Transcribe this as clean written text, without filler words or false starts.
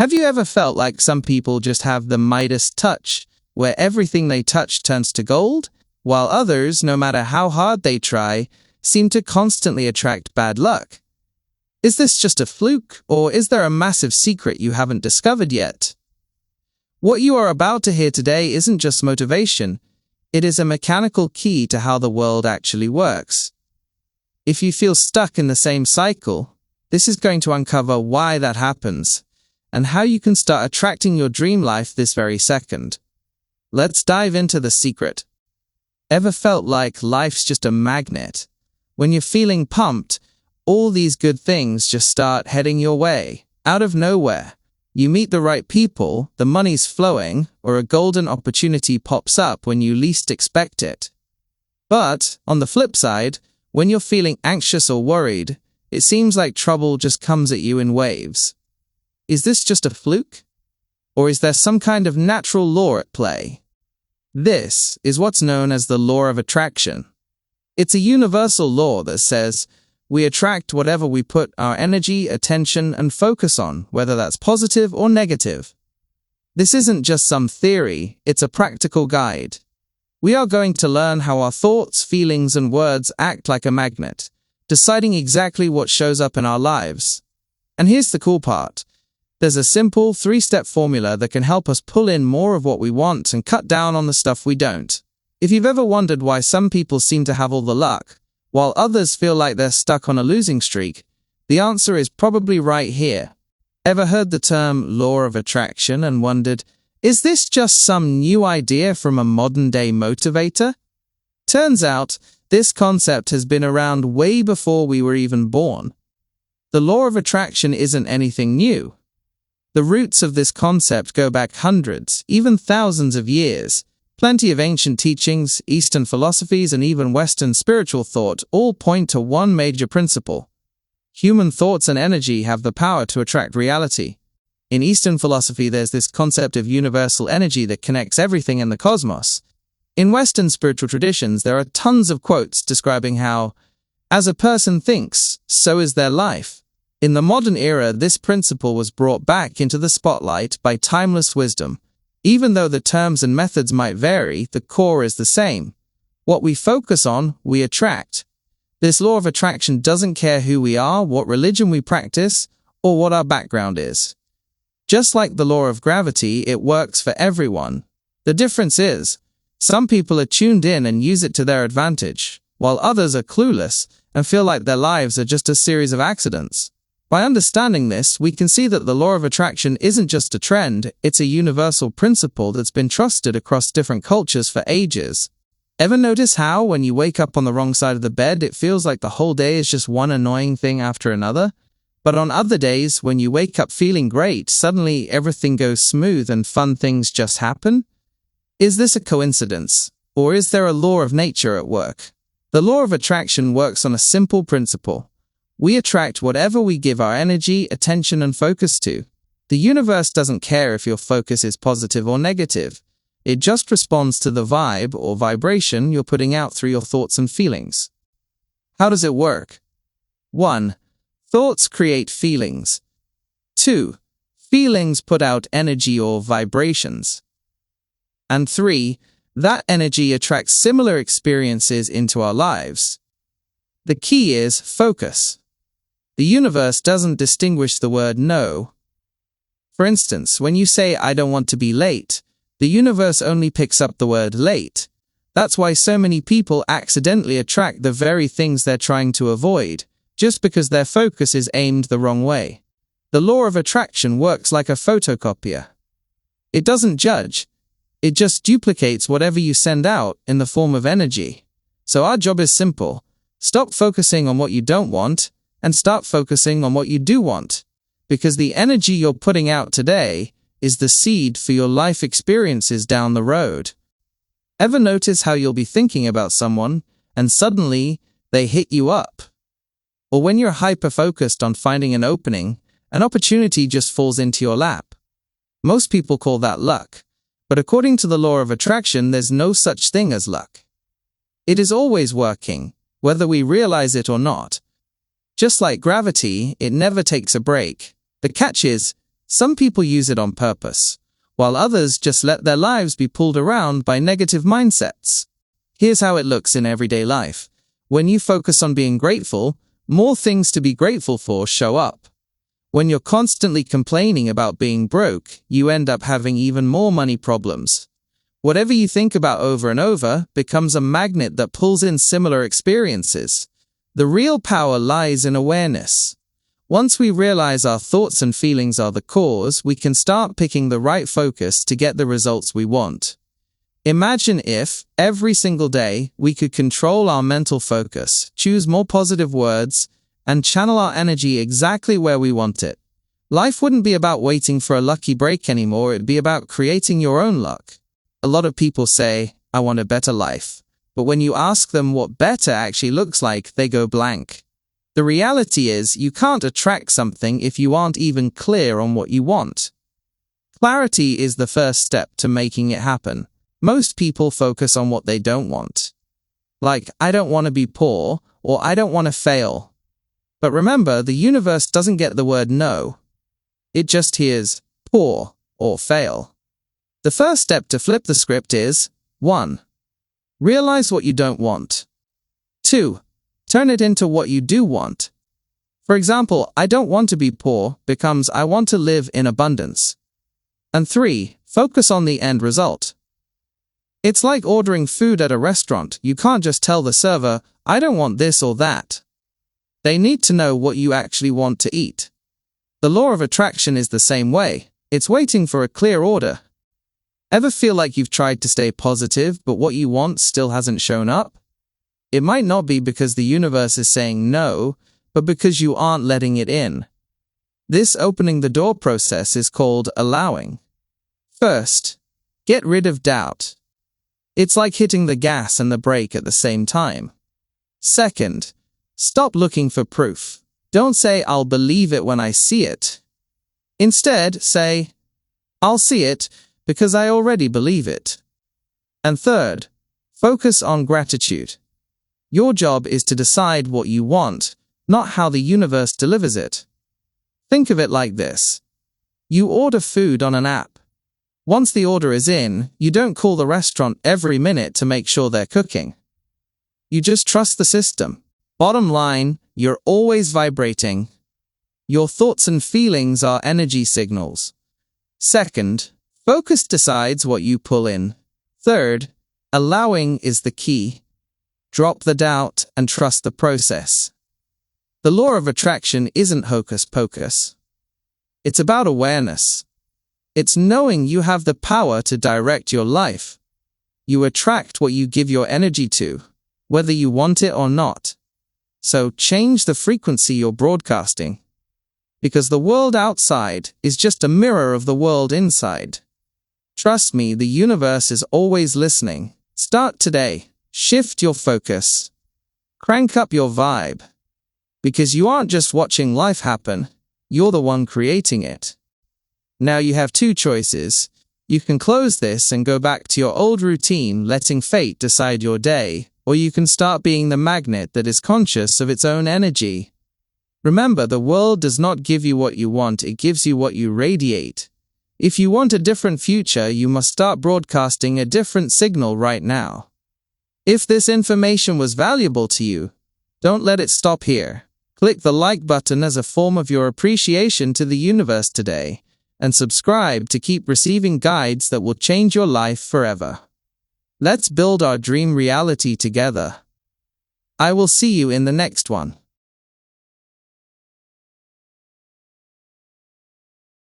Have you ever felt like some people just have the Midas touch, where everything they touch turns to gold, while others, no matter how hard they try, seem to constantly attract bad luck? Is this just a fluke, or is there a massive secret you haven't discovered yet? What you are about to hear today isn't just motivation, it is a mechanical key to how the world actually works. If you feel stuck in the same cycle, this is going to uncover why that happens, and how you can start attracting your dream life this very second. Let's dive into the secret. Ever felt like life's just a magnet? When you're feeling pumped, all these good things just start heading your way, out of nowhere. You meet the right people, the money's flowing, or a golden opportunity pops up when you least expect it. But, on the flip side, when you're feeling anxious or worried, it seems like trouble just comes at you in waves. Is this just a fluke? Or is there some kind of natural law at play? This is what's known as the law of attraction. It's a universal law that says we attract whatever we put our energy, attention, and focus on, whether that's positive or negative. This isn't just some theory, it's a practical guide. We are going to learn how our thoughts, feelings, and words act like a magnet, deciding exactly what shows up in our lives. And here's the cool part. There's a simple 3-step formula that can help us pull in more of what we want and cut down on the stuff we don't. If you've ever wondered why some people seem to have all the luck, while others feel like they're stuck on a losing streak, the answer is probably right here. Ever heard the term law of attraction and wondered, is this just some new idea from a modern-day motivator? Turns out, this concept has been around way before we were even born. The law of attraction isn't anything new. The roots of this concept go back hundreds, even thousands of years. Plenty of ancient teachings, Eastern philosophies, and even Western spiritual thought all point to one major principle. Human thoughts and energy have the power to attract reality. In Eastern philosophy, there's this concept of universal energy that connects everything in the cosmos. In Western spiritual traditions, there are tons of quotes describing how, as a person thinks, so is their life. In the modern era, this principle was brought back into the spotlight by timeless wisdom. Even though the terms and methods might vary, the core is the same. What we focus on, we attract. This law of attraction doesn't care who we are, what religion we practice, or what our background is. Just like the law of gravity, it works for everyone. The difference is, some people are tuned in and use it to their advantage, while others are clueless and feel like their lives are just a series of accidents. By understanding this, we can see that the law of attraction isn't just a trend, it's a universal principle that's been trusted across different cultures for ages. Ever notice how, when you wake up on the wrong side of the bed, it feels like the whole day is just one annoying thing after another? But on other days, when you wake up feeling great, suddenly everything goes smooth and fun things just happen? Is this a coincidence? Or is there a law of nature at work? The law of attraction works on a simple principle. We attract whatever we give our energy, attention, and focus to. The universe doesn't care if your focus is positive or negative. It just responds to the vibe or vibration you're putting out through your thoughts and feelings. How does it work? 1. Thoughts create feelings. 2. Feelings put out energy or vibrations. And 3. That energy attracts similar experiences into our lives. The key is focus. The universe doesn't distinguish the word no. For instance, when you say, I don't want to be late, the universe only picks up the word late. That's why so many people accidentally attract the very things they're trying to avoid, just because their focus is aimed the wrong way. The law of attraction works like a photocopier. It doesn't judge. It just duplicates whatever you send out in the form of energy. So our job is simple. Stop focusing on what you don't want, and start focusing on what you do want. Because the energy you're putting out today is the seed for your life experiences down the road. Ever notice how you'll be thinking about someone, and suddenly they hit you up? Or when you're hyper-focused on finding an opening, an opportunity just falls into your lap. Most people call that luck. But according to the law of attraction, there's no such thing as luck. It is always working, whether we realize it or not. Just like gravity, it never takes a break. The catch is, Some people use it on purpose, while others just let their lives be pulled around by negative mindsets. Here's how it looks in everyday life. When you focus on being grateful, more things to be grateful for show up. When you're constantly complaining about being broke, you end up having even more money problems. Whatever you think about over and over becomes a magnet that pulls in similar experiences. The real power lies in awareness. Once we realize our thoughts and feelings are the cause, we can start picking the right focus to get the results we want. Imagine if, every single day, we could control our mental focus, choose more positive words, and channel our energy exactly where we want it. Life wouldn't be about waiting for a lucky break anymore, it'd be about creating your own luck. A lot of people say, I want a better life. But when you ask them what better actually looks like, they go blank. The reality is, you can't attract something if you aren't even clear on what you want. Clarity is the first step to making it happen. Most people focus on what they don't want. Like, I don't want to be poor, or I don't want to fail. But remember, the universe doesn't get the word no. It just hears poor or fail. The first step to flip the script is 1. Realize what you don't want. 2. Turn it into what you do want. For example, I don't want to be poor becomes I want to live in abundance. And 3. Focus on the end result. It's like ordering food at a restaurant. You can't just tell the server, I don't want this or that. They need to know what you actually want to eat. The law of attraction is the same way. It's waiting for a clear order. Ever feel like you've tried to stay positive, but what you want still hasn't shown up? It might not be because the universe is saying no, but because you aren't letting it in. This opening the door process is called allowing. First, get rid of doubt. It's like hitting the gas and the brake at the same time. Second, stop looking for proof. Don't say, I'll believe it when I see it. Instead, say, I'll see it because I already believe it. And third, focus on gratitude. Your job is to decide what you want, not how the universe delivers it. Think of it like this. You order food on an app. Once the order is in, you don't call the restaurant every minute to make sure they're cooking. You just trust the system. Bottom line, you're always vibrating. Your thoughts and feelings are energy signals. Second, focus decides what you pull in. Third, allowing is the key. Drop the doubt and trust the process. The law of attraction isn't hocus pocus. It's about awareness. It's knowing you have the power to direct your life. You attract what you give your energy to, whether you want it or not. So change the frequency you're broadcasting. Because the world outside is just a mirror of the world inside. Trust me, the universe is always listening. Start today. Shift your focus. Crank up your vibe. Because you aren't just watching life happen, you're the one creating it. Now you have two choices. You can close this and go back to your old routine, letting fate decide your day, or you can start being the magnet that is conscious of its own energy. Remember, the world does not give you what you want, it gives you what you radiate. If you want a different future, you must start broadcasting a different signal right now. If this information was valuable to you, don't let it stop here. Click the like button as a form of your appreciation to the universe today, and subscribe to keep receiving guides that will change your life forever. Let's build our dream reality together. I will see you in the next one.